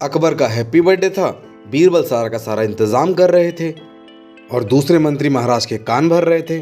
अकबर का happy birthday था। बीरबल सारा का सारा इंतजाम कर रहे थे और दूसरे मंत्री महाराज के कान भर रहे थे।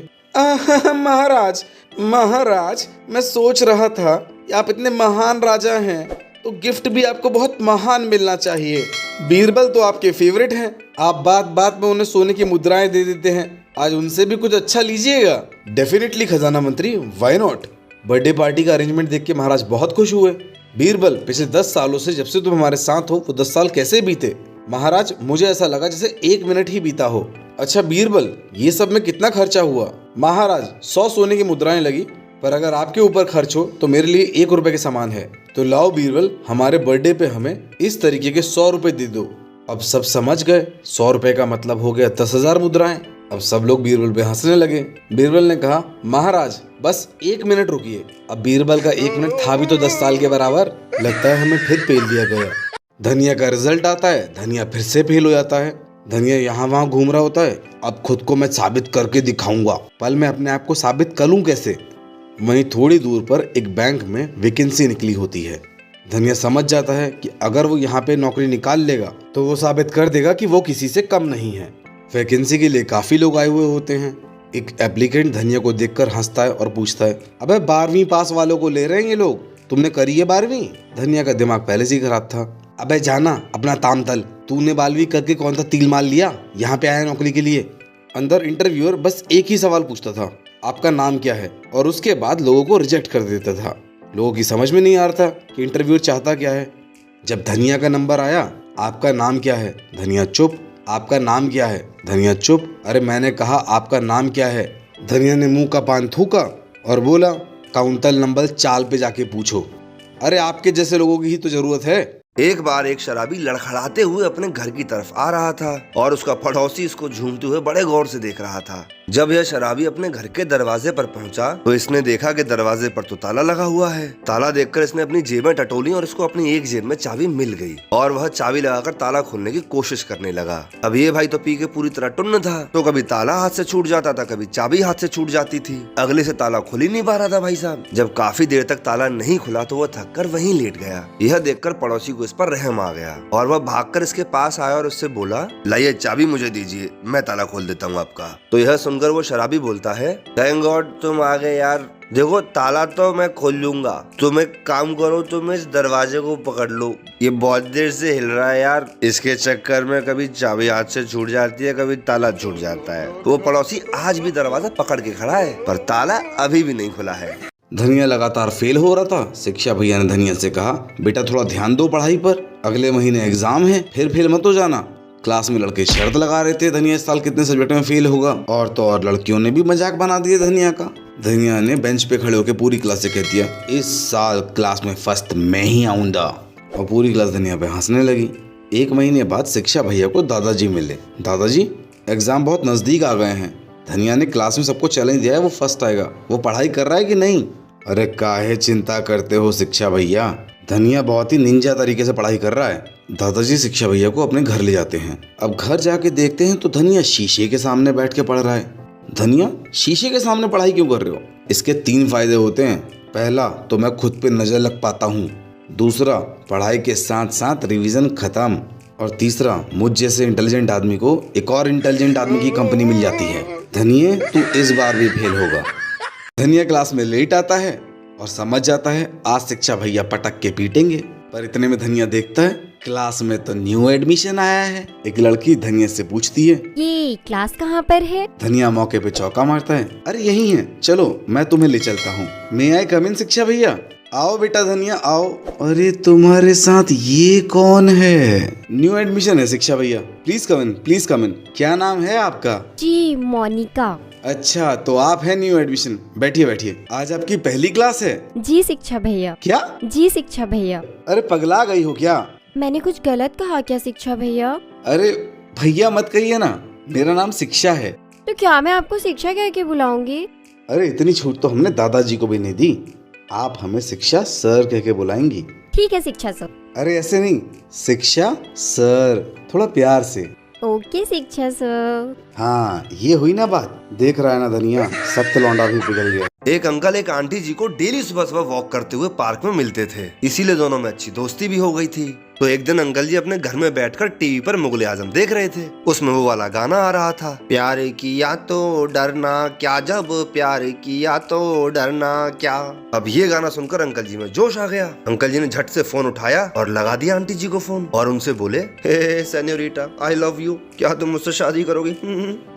महाराज महाराज, मैं सोच रहा था कि आप इतने महान राजा हैं तो गिफ्ट भी आपको बहुत महान मिलना चाहिए। बीरबल तो आपके फेवरेट हैं, आप बात बात में उन्हें सोने की मुद्राएं दे देते हैं। आज उनसे भी कुछ अच्छा लीजिएगा। डेफिनेटली खजाना मंत्री, व्हाई नॉट। बर्थडे पार्टी का अरेंजमेंट देख के महाराज बहुत खुश हुए। बीरबल, पिछले 10 सालों से जब से तुम हमारे साथ हो वो 10 साल कैसे बीते? महाराज, मुझे ऐसा लगा जैसे 1 मिनट ही बीता हो। अच्छा बीरबल, ये सब में कितना खर्चा हुआ? महाराज, 100 सोने की मुद्राएं लगी, पर अगर आपके ऊपर खर्च हो तो मेरे लिए 1 रुपए के समान है। तो लाओ बीरबल, हमारे बर्थडे पे हमें इस तरीके के 100 रुपए दे दो। अब सब समझ गए, 100 रुपए का मतलब हो गया 10,000 मुद्राएं। अब सब लोग बीरबल पे हंसने लगे। बीरबल ने कहा, महाराज बस 1 मिनट रुकिए। अब बीरबल का 1 मिनट था भी तो 10 साल के बराबर। लगता है हमें फिर पेल दिया गया। धनिया का रिजल्ट आता है, धनिया फिर से फेल हो जाता है। धनिया यहाँ वहाँ घूम रहा होता है। अब खुद को मैं साबित करके दिखाऊंगा। पल में अपने आप को साबित कर लूं कैसे? वहीं थोड़ी दूर पर एक बैंक में वैकेंसी निकली होती है। धनिया समझ जाता है कि अगर वो यहाँ पे नौकरी निकाल लेगा तो वो साबित कर देगा कि वो किसी से कम नहीं है। वैकेंसी के लिए काफी लोग आए हुए होते हैं। एक एप्लीकेंट धनिया को देखकर हंसता है और पूछता है, अबे 12वीं पास वालों को ले रहे हैं ये लोग, तुमने करी है 12वीं? धनिया का दिमाग पहले से ही खराब था। अबे जाना अपना ताम तल, तूने 12वीं करके कौन सा तिल माल लिया, यहाँ पे आया नौकरी के लिए? अंदर इंटरव्यूअर बस एक ही सवाल पूछता था, आपका नाम क्या है? और उसके बाद लोगों को रिजेक्ट कर देता था। लोगों की समझ में नहीं आ रहा था कि इंटरव्यूअर चाहता क्या है। जब धनिया का नंबर आया, आपका नाम क्या है? धनिया चुप। आपका नाम क्या है? धनिया चुप। अरे मैंने कहा आपका नाम क्या है? धनिया ने मुंह का पान थूका और बोला, काउंटर नंबर 4 पे जाके पूछो। अरे आपके जैसे लोगों की ही तो जरूरत है। एक बार एक शराबी लड़खड़ाते हुए अपने घर की तरफ आ रहा था और उसका पड़ोसी इसको झूमते हुए बड़े गौर से देख रहा था। जब यह शराबी अपने घर के दरवाजे पर पहुंचा तो इसने देखा कि दरवाजे पर तो ताला लगा हुआ है। ताला देखकर इसने अपनी जेबें टटोली और इसको अपनी एक जेब में चाबी मिल गई और वह चाबी लगाकर ताला खोलने की कोशिश करने लगा। अब ये भाई तो पी के पूरी तरह टुन्न था, तो कभी ताला हाथ से छूट जाता था, कभी चाबी हाथ से छूट जाती थी। अगले से ताला खुल ही नहीं पा रहा था भाई साहब। जब काफी देर तक ताला नहीं खुला तो वह थक कर वहीं लेट गया। यह देखकर पड़ोसी को इस पर रहम आ गया और वह भागकर इसके पास आया और उससे बोला, लाइए चाबी मुझे दीजिए, मैं ताला खोल देता हूँ आपका। तो यह सुनकर वो शराबी बोलता है, थैंक गॉड तुम आ गए यार। देखो ताला तो मैं खोल लूंगा, तुम एक काम करो, तुम इस दरवाजे को पकड़ लो, ये बहुत देर से हिल रहा है यार। इसके चक्कर में कभी चाबी हाथ से छूट जाती है, कभी ताला छूट जाता है। वो पड़ोसी आज भी दरवाजा पकड़ के खड़ा है पर ताला अभी भी नहीं खुला है। धनिया लगातार फेल हो रहा था। शिक्षा भैया ने धनिया से कहा, बेटा थोड़ा ध्यान दो पढ़ाई पर, अगले महीने एग्जाम है, फिर फेल मत हो जाना। क्लास में लड़के शर्त लगा रहे थे धनिया इस साल कितने सब्जेक्ट में फेल होगा, और तो और लड़कियों ने भी मजाक बना दिया धनिया का। धनिया ने बेंच पे खड़े होकर पूरी क्लास से कह दिया, इस साल क्लास में फर्स्ट मैं ही आऊंगा, और पूरी क्लास धनिया पे हंसने लगी। 1 महीने बाद शिक्षा भैया को दादाजी मिले। दादाजी, एग्जाम बहुत नजदीक आ गए हैं, धनिया ने क्लास में सबको चैलेंज दिया है वो फर्स्ट आएगा, वो पढ़ाई कर रहा है कि नहीं? अरे काहे चिंता करते हो शिक्षा भैया, धनिया बहुत ही निंजा तरीके से पढ़ाई कर रहा है। दादाजी शिक्षा भैया को अपने घर ले जाते हैं। अब घर जाके देखते हैं तो धनिया शीशे के सामने बैठ के पढ़ रहा है। धनिया, शीशे के सामने पढ़ाई क्यों कर रहे हो? इसके 3 फायदे होते हैं। पहला, तो मैं खुद पे नजर लग पाता हूँ। दूसरा, पढ़ाई के साथ साथ रिवीजन खत्म। और तीसरा, मुझ जैसे इंटेलिजेंट आदमी को एक और इंटेलिजेंट आदमी की कंपनी मिल जाती है। धनिया, तू इस बार भी फेल होगा। धनिया क्लास में लेट आता है और समझ जाता है आज शिक्षा भैया पटक के पीटेंगे। पर इतने में धनिया देखता है क्लास में तो न्यू एडमिशन आया है। एक लड़की धनिया से पूछती है, ये क्लास कहाँ पर है? धनिया मौके पे चौका मारता है, अरे यही है, चलो मैं तुम्हें ले चलता हूँ। मे आई कम इन शिक्षा भैया? आओ बेटा धनिया आओ। अरे तुम्हारे साथ ये कौन है? न्यू एडमिशन है शिक्षा भैया, please come in, please come इन। क्या नाम है आपका? जी मोनिका। अच्छा, तो आप है न्यू एडमिशन, बैठिए बैठिए। आज आपकी पहली क्लास है? जी शिक्षा भैया। क्या? जी शिक्षा भैया। अरे पगला गई हो क्या? मैंने कुछ गलत कहा क्या शिक्षा भैया? अरे भैया मत कहिए ना, मेरा नाम शिक्षा है। तो क्या मैं आपको शिक्षा कह के बुलाऊंगी? अरे इतनी छूट तो हमने दादाजी को भी नहीं दी, आप हमें शिक्षा सर कह के बुलाएंगी। ठीक है शिक्षा सर। अरे ऐसे नहीं, शिक्षा सर, थोड़ा प्यार से। ओके शिक्षा सर। हाँ ये हुई ना बात। देख रहा है ना धनिया, सख्त लौंडा भी पिघल गया। एक अंकल एक आंटी जी को डेली सुबह सुबह वॉक करते हुए पार्क में मिलते थे, इसीलिए दोनों में अच्छी दोस्ती भी हो गई थी। तो एक दिन अंकल जी अपने घर में बैठकर टीवी पर मुगले आजम देख रहे थे। उसमें वो वाला गाना आ रहा था, प्यार किया तो डरना क्या, जब प्यार किया तो डरना क्या। अब ये गाना सुनकर अंकल जी में जोश आ गया। अंकल जी ने झट से फोन उठाया और लगा दिया आंटी जी को फोन और उनसे बोले, हे सेन्योरिटा, आई लव यू, क्या तुम मुझसे शादी करोगी?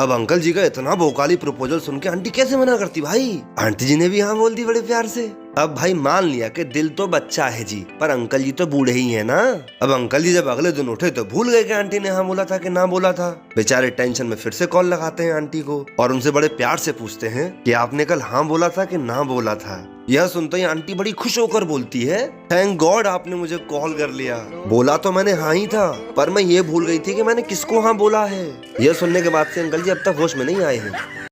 अब अंकल जी का इतना भोकाली प्रपोजल सुन के आंटी कैसे मना करती भाई। आंटी जी ने भी हाँ बोल दी बड़े प्यार से। अब भाई मान लिया कि दिल तो बच्चा है जी, पर अंकल जी तो बूढ़े ही हैं ना। अब अंकल जी जब अगले दिन उठे तो भूल गए कि आंटी ने हाँ बोला था कि ना बोला था। बेचारे टेंशन में फिर से कॉल लगाते हैं आंटी को और उनसे बड़े प्यार से पूछते हैं कि आपने कल हाँ बोला था कि ना बोला था। यह सुनते ही आंटी बड़ी खुश होकर बोलती है, थैंक गॉड आपने मुझे कॉल कर लिया। बोला तो मैंने हाँ ही था, पर मैं ये भूल गई थी कि मैंने किसको हाँ बोला है। यह सुनने के बाद से अंकल जी अब तक होश में नहीं आए हैं।